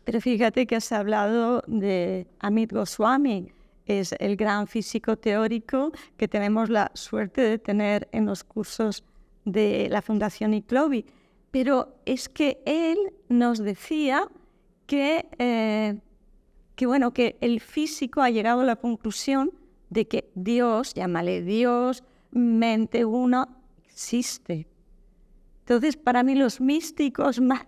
Pero fíjate que has hablado de Amit Goswami, es el gran físico teórico que tenemos la suerte de tener en los cursos de la Fundación ICLOVI. Pero es que él nos decía que el físico ha llegado a la conclusión de que Dios, llámale Dios, mente una, existe. Entonces, para mí los místicos más,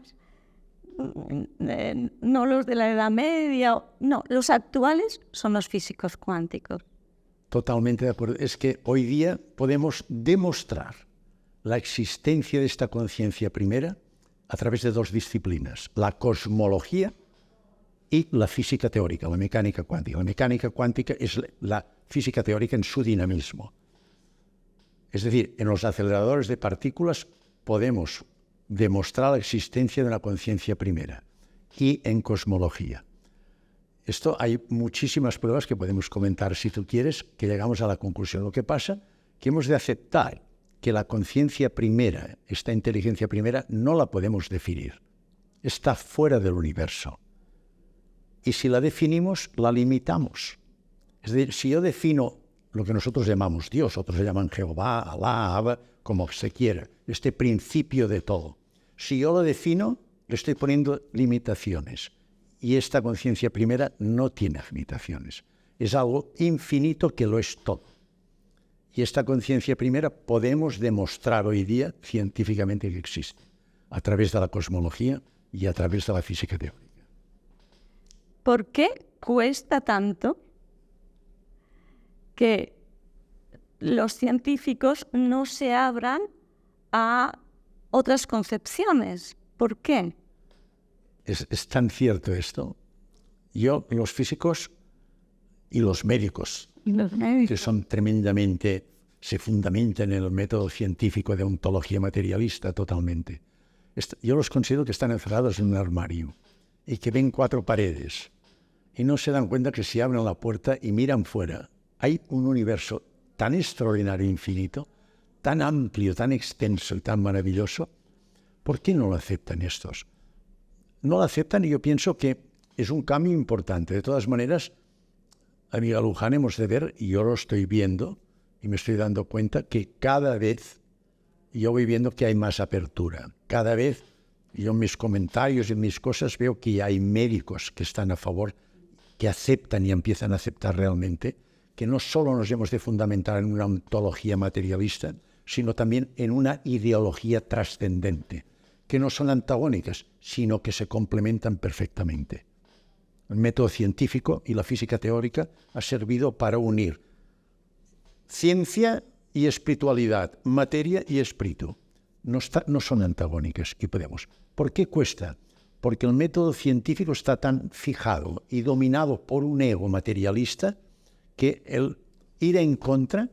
no los de la Edad Media, no, los actuales son los físicos cuánticos. Totalmente de acuerdo. Es que hoy día podemos demostrar la existencia de esta conciencia primera a través de dos disciplinas, la cosmología y la física teórica, la mecánica cuántica. La mecánica cuántica es la física teórica en su dinamismo. Es decir, en los aceleradores de partículas podemos demostrar la existencia de una conciencia primera y en cosmología. Esto hay muchísimas pruebas que podemos comentar si tú quieres, que llegamos a la conclusión. Lo que pasa que hemos de aceptar que la conciencia primera, esta inteligencia primera, no la podemos definir. Está fuera del universo. Y si la definimos, la limitamos. Es decir, si yo defino lo que nosotros llamamos Dios, otros le llaman Jehová, Alá, Abba, como se quiera, este principio de todo. Si yo lo defino, le estoy poniendo limitaciones. Y esta conciencia primera no tiene limitaciones. Es algo infinito que lo es todo. Y esta conciencia primera podemos demostrar hoy día científicamente que existe, a través de la cosmología y a través de la física teórica. ¿Por qué cuesta tanto que los científicos no se abran a otras concepciones? ¿Por qué? Es tan cierto esto. Los físicos y los médicos, que son tremendamente, se fundamentan en el método científico de ontología materialista totalmente. Yo los considero que están encerrados en un armario y que ven cuatro paredes y no se dan cuenta que si abren la puerta y miran fuera, hay un universo tan extraordinario e infinito, tan amplio, tan extenso y tan maravilloso. ¿Por qué no lo aceptan estos? No lo aceptan y yo pienso que es un cambio importante. De todas maneras, amiga Luján, hemos de ver, y yo lo estoy viendo, y me estoy dando cuenta que cada vez yo voy viendo que hay más apertura. Cada vez yo en mis comentarios y en mis cosas veo que hay médicos que están a favor, que aceptan y empiezan a aceptar realmente que no solo nos hemos de fundamentar en una ontología materialista, sino también en una ideología trascendente, que no son antagónicas, sino que se complementan perfectamente. El método científico y la física teórica ha servido para unir ciencia y espiritualidad, materia y espíritu. No son antagónicas y podemos. ¿Por qué cuesta? Porque el método científico está tan fijado y dominado por un ego materialista que el ir en contra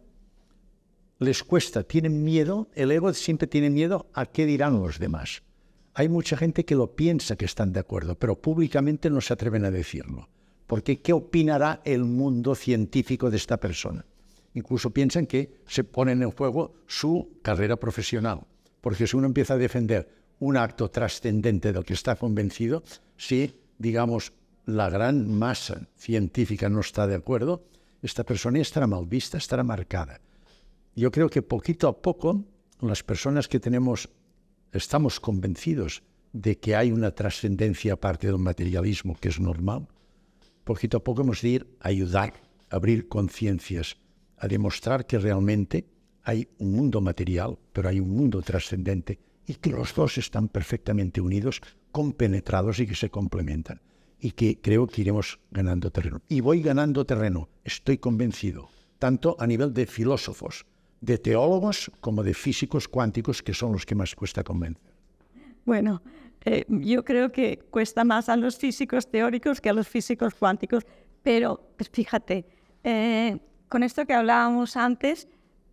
les cuesta, tienen miedo, el ego siempre tiene miedo a qué dirán los demás. Hay mucha gente que lo piensa que están de acuerdo, pero públicamente no se atreven a decirlo. Porque ¿qué opinará el mundo científico de esta persona? Incluso piensan que se ponen en juego su carrera profesional. Porque si uno empieza a defender un acto trascendente del que está convencido, si, digamos, la gran masa científica no está de acuerdo, esta persona estará mal vista, estará marcada. Yo creo que poquito a poco las personas que estamos convencidos de que hay una trascendencia aparte del materialismo, que es normal, poquito a poco hemos de ir a ayudar, a abrir conciencias, a demostrar que realmente hay un mundo material, pero hay un mundo trascendente y que los dos están perfectamente unidos, compenetrados y que se complementan. Y que creo que iremos ganando terreno. Y voy ganando terreno, estoy convencido, tanto a nivel de filósofos, de teólogos, como de físicos cuánticos, que son los que más cuesta convencer. Bueno, yo creo que cuesta más a los físicos teóricos que a los físicos cuánticos, pero pues fíjate, con esto que hablábamos antes,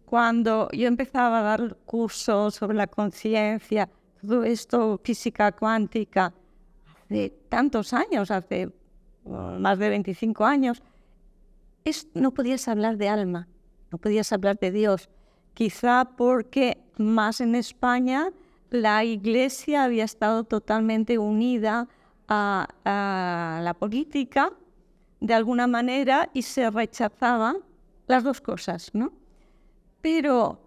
cuando yo empezaba a dar cursos sobre la conciencia, todo esto, física cuántica, hace tantos años, hace más de 25 años, no podías hablar de alma, no podías hablar de Dios. Quizá porque más en España la Iglesia había estado totalmente unida a la política de alguna manera y se rechazaban las dos cosas, ¿no? Pero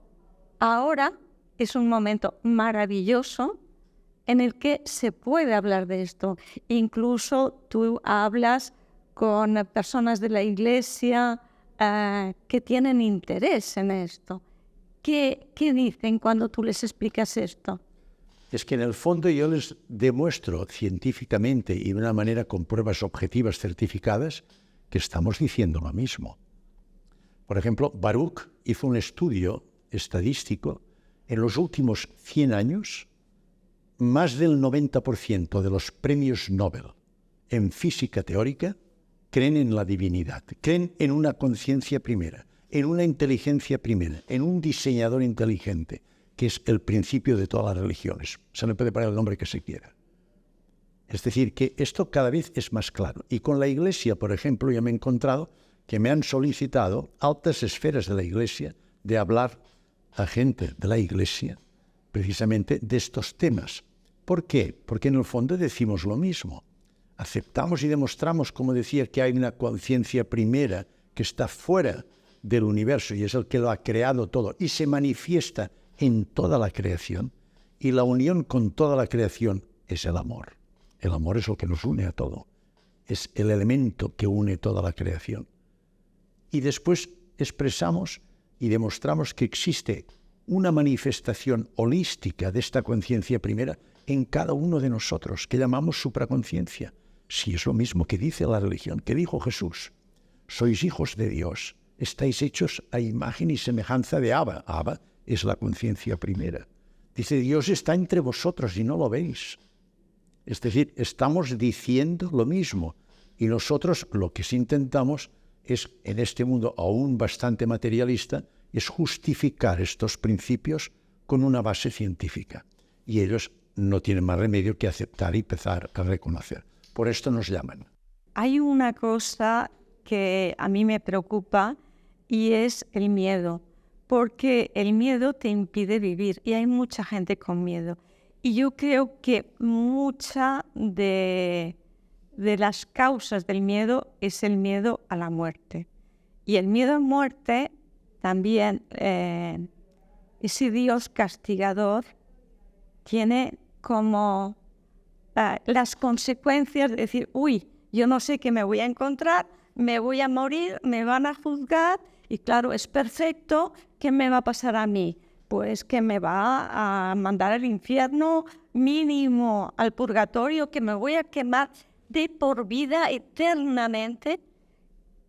ahora es un momento maravilloso en el que se puede hablar de esto. Incluso tú hablas con personas de la Iglesia que tienen interés en esto. ¿Qué dicen cuando tú les explicas esto? Es que en el fondo yo les demuestro científicamente y de una manera con pruebas objetivas certificadas que estamos diciendo lo mismo. Por ejemplo, Baruch hizo un estudio estadístico. En los últimos 100 años, más del 90% de los premios Nobel en física teórica creen en la divinidad, creen en una conciencia primera, en una inteligencia primera, en un diseñador inteligente, que es el principio de todas las religiones. Se le puede poner el nombre que se quiera. Es decir, que esto cada vez es más claro. Y con la Iglesia, por ejemplo, ya me he encontrado que me han solicitado altas esferas de la Iglesia de hablar a gente de la Iglesia precisamente de estos temas. ¿Por qué? Porque en el fondo decimos lo mismo. Aceptamos y demostramos, como decía, que hay una conciencia primera que está fuera del universo y es el que lo ha creado todo y se manifiesta en toda la creación, y la unión con toda la creación es el amor. El amor es lo que nos une a todo. Es el elemento que une toda la creación. Y después expresamos y demostramos que existe una manifestación holística de esta conciencia primera en cada uno de nosotros, que llamamos supraconciencia. Si es lo mismo que dice la religión, que dijo Jesús. Sois hijos de Dios, estáis hechos a imagen y semejanza de Abba. Abba es la conciencia primera. Dice, Dios está entre vosotros y no lo veis. Es decir, estamos diciendo lo mismo. Y nosotros lo que sí intentamos es, en este mundo aún bastante materialista, es justificar estos principios con una base científica. Y ellos no tienen más remedio que aceptar y empezar a reconocer. Por esto nos llaman. Hay una cosa que a mí me preocupa y es el miedo. Porque el miedo te impide vivir y hay mucha gente con miedo. Y yo creo que mucha de las causas del miedo es el miedo a la muerte. Y el miedo a muerte también, ese Dios castigador, tiene como las consecuencias de decir, uy, yo no sé qué me voy a encontrar, me voy a morir, me van a juzgar. Y claro, es perfecto. ¿Qué me va a pasar a mí? Pues que me va a mandar al infierno, mínimo al purgatorio, que me voy a quemar de por vida eternamente.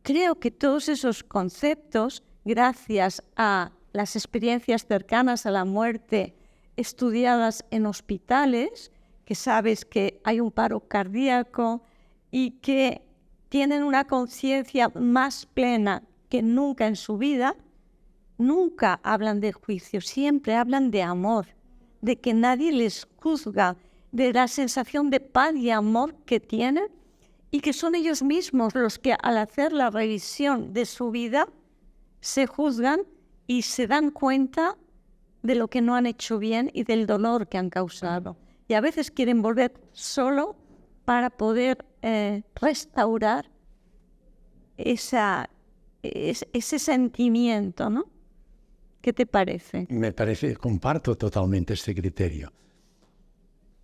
Creo que todos esos conceptos, gracias a las experiencias cercanas a la muerte estudiadas en hospitales, que sabes que hay un paro cardíaco y que tienen una conciencia más plena que nunca en su vida, nunca hablan de juicio, siempre hablan de amor, de que nadie les juzga, de la sensación de paz y amor que tienen y que son ellos mismos los que al hacer la revisión de su vida se juzgan y se dan cuenta de lo que no han hecho bien y del dolor que han causado. Y a veces quieren volver solo para poder restaurar ese sentimiento, ¿no? ¿Qué te parece? Me parece, comparto totalmente este criterio.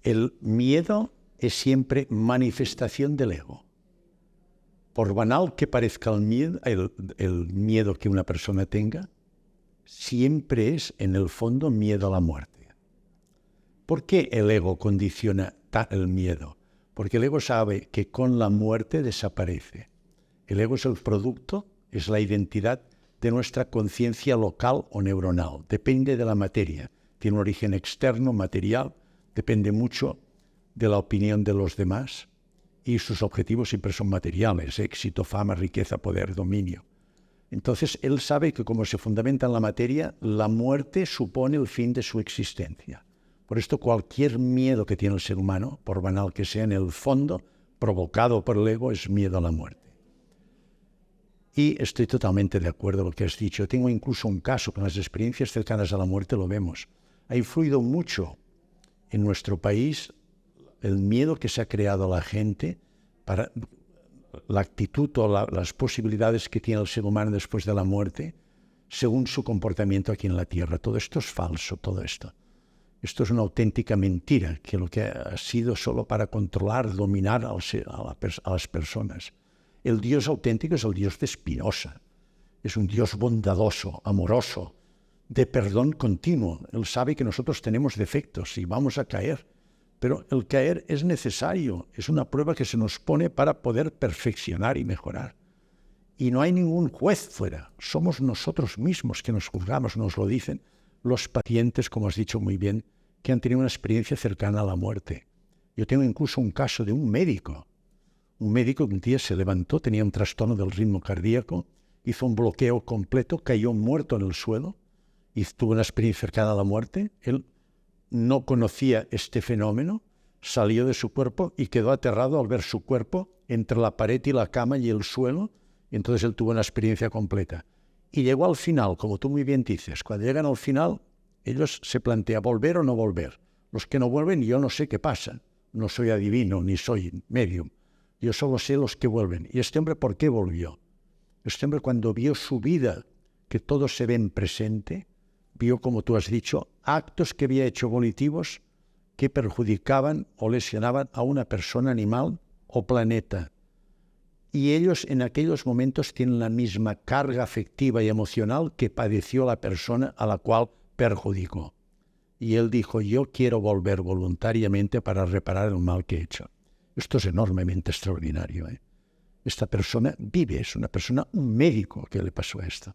El miedo es siempre manifestación del ego. Por banal que parezca el miedo que una persona tenga, siempre es, en el fondo, miedo a la muerte. ¿Por qué el ego condiciona el miedo? Porque el ego sabe que con la muerte desaparece. El ego es el producto, es la identidad de nuestra conciencia local o neuronal. Depende de la materia. Tiene un origen externo, material, depende mucho de la opinión de los demás y sus objetivos siempre son materiales: éxito, fama, riqueza, poder, dominio. Entonces, él sabe que como se fundamenta en la materia, la muerte supone el fin de su existencia. Por esto, cualquier miedo que tiene el ser humano, por banal que sea, en el fondo, provocado por el ego, es miedo a la muerte. Y estoy totalmente de acuerdo con lo que has dicho. Tengo incluso un caso con las experiencias cercanas a la muerte, lo vemos. Ha influido mucho en nuestro país el miedo que se ha creado a la gente para la actitud o las posibilidades que tiene el ser humano después de la muerte, según su comportamiento aquí en la Tierra. Todo esto es falso, todo esto. Esto es una auténtica mentira, que lo que ha sido solo para controlar, dominar a las personas. El Dios auténtico es el Dios de Spinoza. Es un Dios bondadoso, amoroso, de perdón continuo. Él sabe que nosotros tenemos defectos y vamos a caer. Pero el caer es necesario, es una prueba que se nos pone para poder perfeccionar y mejorar. Y no hay ningún juez fuera, somos nosotros mismos que nos juzgamos, nos lo dicen los pacientes, como has dicho muy bien, que han tenido una experiencia cercana a la muerte. Yo tengo incluso un caso de un médico que un día se levantó, tenía un trastorno del ritmo cardíaco, hizo un bloqueo completo, cayó muerto en el suelo y tuvo una experiencia cercana a la muerte. Él no conocía este fenómeno, salió de su cuerpo y quedó aterrado al ver su cuerpo entre la pared y la cama y el suelo, y entonces él tuvo una experiencia completa. Y llegó al final, como tú muy bien dices, cuando llegan al final, ellos se plantean volver o no volver. Los que no vuelven, yo no sé qué pasa. No soy adivino, ni soy medium. Yo solo sé los que vuelven. ¿Y este hombre por qué volvió? Este hombre, cuando vio su vida, que todo se ve en presente, vio, como tú has dicho, actos que había hecho volitivos que perjudicaban o lesionaban a una persona, animal o planeta. Y ellos en aquellos momentos tienen la misma carga afectiva y emocional que padeció la persona a la cual perjudicó. Y él dijo, yo quiero volver voluntariamente para reparar el mal que he hecho. Esto es enormemente extraordinario, ¿eh? Esta persona vive, es una persona, un médico que le pasó esto.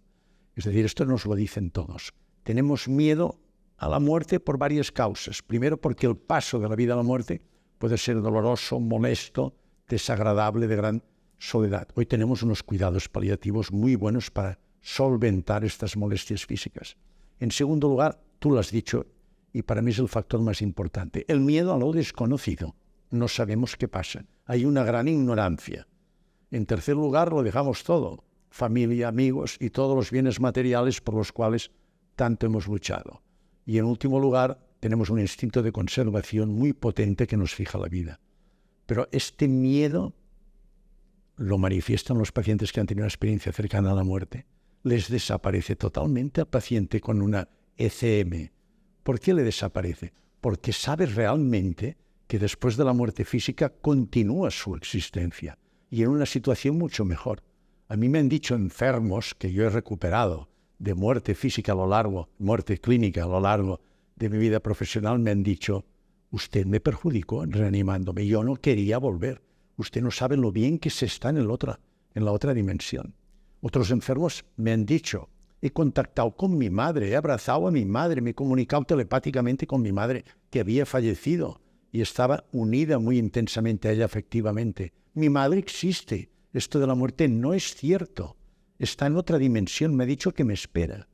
Es decir, esto nos lo dicen todos. Tenemos miedo a la muerte por varias causas. Primero, porque el paso de la vida a la muerte puede ser doloroso, molesto, desagradable, de gran soledad. Hoy tenemos unos cuidados paliativos muy buenos para solventar estas molestias físicas. En segundo lugar, tú lo has dicho, y para mí es el factor más importante, el miedo a lo desconocido. No sabemos qué pasa. Hay una gran ignorancia. En tercer lugar, lo dejamos todo. Familia, amigos y todos los bienes materiales por los cuales tanto hemos luchado. Y en último lugar, tenemos un instinto de conservación muy potente que nos fija la vida. Pero este miedo lo manifiestan los pacientes que han tenido una experiencia cercana a la muerte. Les desaparece totalmente al paciente con una ECM. ¿Por qué le desaparece? Porque sabe realmente que después de la muerte física continúa su existencia y en una situación mucho mejor. A mí me han dicho enfermos que yo he recuperado de muerte física a lo largo, muerte clínica a lo largo de mi vida profesional, me han dicho, usted me perjudicó reanimándome, yo no quería volver. Usted no sabe lo bien que se está en la otra dimensión. Otros enfermos me han dicho, he contactado con mi madre, he abrazado a mi madre, me he comunicado telepáticamente con mi madre que había fallecido y estaba unida muy intensamente a ella afectivamente. Mi madre existe, esto de la muerte no es cierto, está en otra dimensión, me ha dicho que me espera.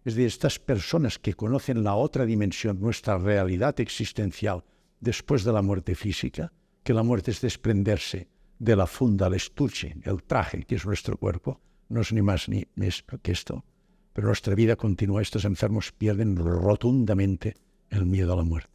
Es de estas personas que conocen la otra dimensión, nuestra realidad existencial después de la muerte física, que la muerte es desprenderse de la funda, el estuche, el traje que es nuestro cuerpo, no es ni más ni menos que esto. Pero nuestra vida continúa, estos enfermos pierden rotundamente el miedo a la muerte.